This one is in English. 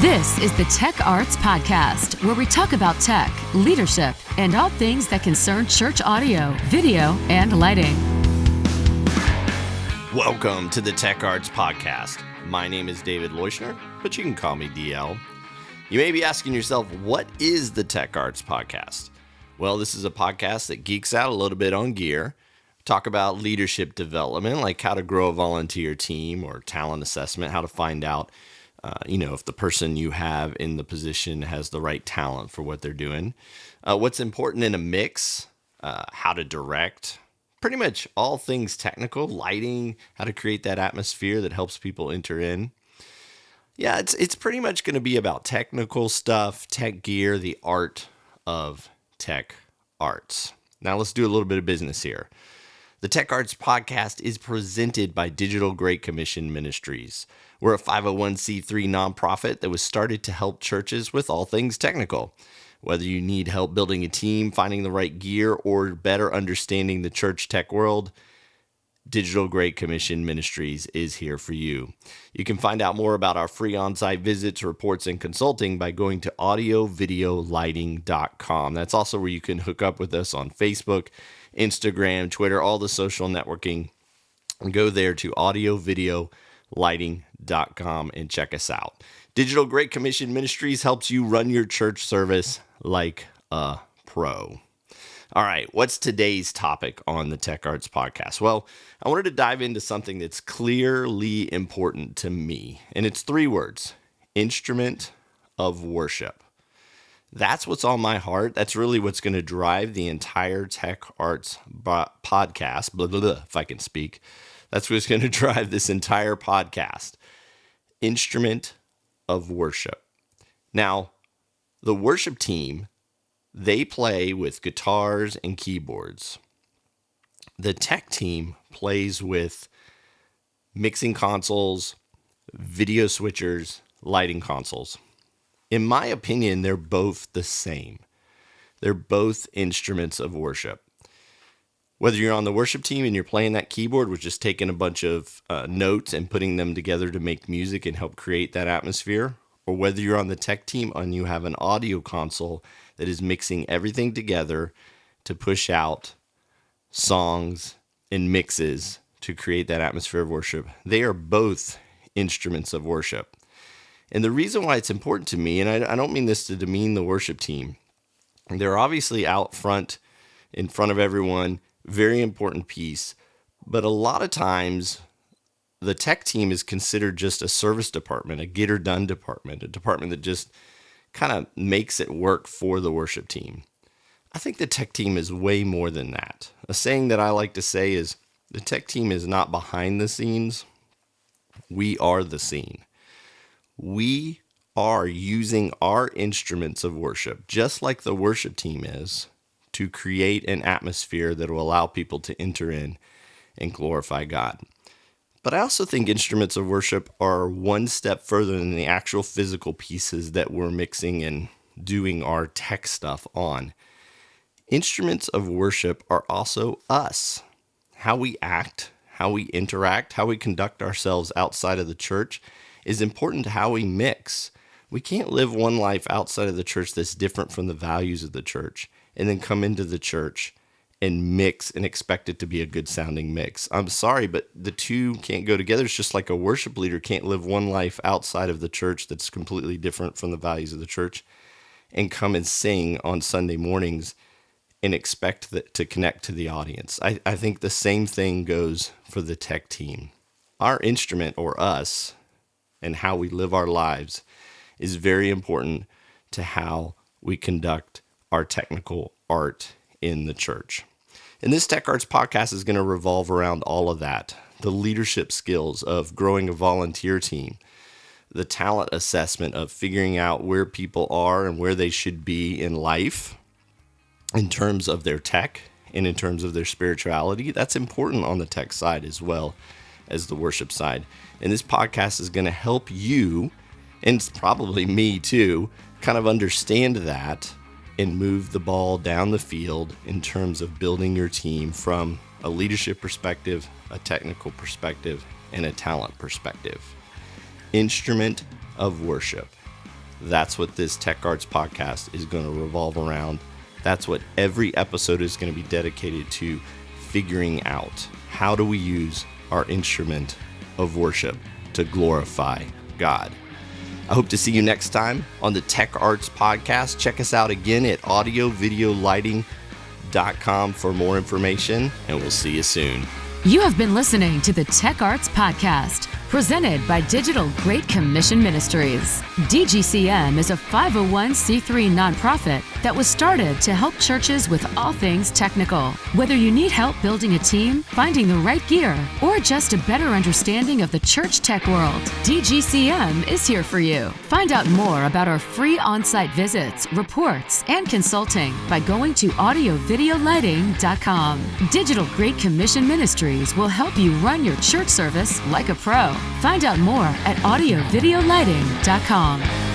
This is the Tech Arts Podcast, where we talk about tech, leadership, and all things that concern church audio, video, and lighting. Welcome to the Tech Arts Podcast. My name is David Leuschner, but you can call me DL. You may be asking yourself, what is the Tech Arts Podcast? Well, this is a podcast that geeks out a little bit on gear, talk about leadership development, like how to grow a volunteer team or talent assessment, how to find out if the person you have in the position has the right talent for what they're doing, what's important in a mix, how to direct, pretty much all things technical, lighting, how to create that atmosphere that helps people enter in. Yeah, it's pretty much going to be about technical stuff, tech gear, the art of tech arts. Now let's do a little bit of business here. The Tech Arts Podcast is presented by Digital Great Commission Ministries. We're a 501c3 nonprofit that was started to help churches with all things technical. Whether you need help building a team, finding the right gear, or better understanding the church tech world, Digital Great Commission Ministries is here for you. You can find out more about our free on-site visits, reports, and consulting by going to audiovideolighting.com. That's also where you can hook up with us on Facebook, Instagram, Twitter, all the social networking. And go there to audiovideolighting.com and check us out. Digital Great Commission Ministries helps you run your church service like a pro. All right, what's today's topic on the Tech Arts Podcast? Well, I wanted to dive into something that's clearly important to me, and it's 3 words: instrument of worship. That's what's on my heart. That's really what's going to drive the entire Tech Arts Podcast, if I can speak. That's what's going to drive this entire podcast. Instrument of worship. Now, the worship team, they play with guitars and keyboards. The tech team plays with mixing consoles, video switchers, lighting consoles. In my opinion, they're both the same. They're both instruments of worship. Whether you're on the worship team and you're playing that keyboard, which is taking a bunch of notes and putting them together to make music and help create that atmosphere, or whether you're on the tech team and you have an audio console that is mixing everything together to push out songs and mixes to create that atmosphere of worship, they are both instruments of worship. And the reason why it's important to me, and I don't mean this to demean the worship team, they're obviously out front, in front of everyone, very important piece, but a lot of times the tech team is considered just a service department, a get her done department, a department that just kind of makes it work for the worship team. I think the tech team is way more than that. A saying that I like to say is the tech team is not behind the scenes. We are the scene. We are using our instruments of worship, just like the worship team is, to create an atmosphere that will allow people to enter in and glorify God. But I also think instruments of worship are one step further than the actual physical pieces that we're mixing and doing our tech stuff on. Instruments of worship are also us. How we act, how we interact, how we conduct ourselves outside of the church is important to how we mix. We can't live one life outside of the church that's different from the values of the church and then come into the church and mix and expect it to be a good sounding mix. I'm sorry, but the two can't go together. It's just like a worship leader can't live one life outside of the church that's completely different from the values of the church and come and sing on Sunday mornings and expect that to connect to the audience. I think the same thing goes for the tech team. Our instrument, or us, and how we live our lives is very important to how we conduct our technical art in the church. And this Tech Arts Podcast is going to revolve around all of that. The leadership skills of growing a volunteer team, the talent assessment of figuring out where people are and where they should be in life in terms of their tech and in terms of their spirituality. That's important on the tech side as well as the worship side. And this podcast is going to help you, and probably me too, kind of understand that and move the ball down the field in terms of building your team from a leadership perspective, a technical perspective, and a talent perspective. Instrument of worship. That's what this Tech Arts podcast is going to revolve around. That's what every episode is going to be dedicated to, figuring out how do we use our instrument of worship to glorify God. I hope to see you next time on the Tech Arts podcast. Check us out again at audiovideolighting.com for more information, and we'll see you soon. You have been listening to the Tech Arts Podcast, presented by Digital Great Commission Ministries. DGCM is a 501c3 nonprofit that was started to help churches with all things technical. Whether you need help building a team, finding the right gear, or just a better understanding of the church tech world, DGCM is here for you. Find out more about our free on-site visits, reports, and consulting by going to audiovideolighting.com. Digital Great Commission Ministries will help you run your church service like a pro. Find out more at audiovideolighting.com.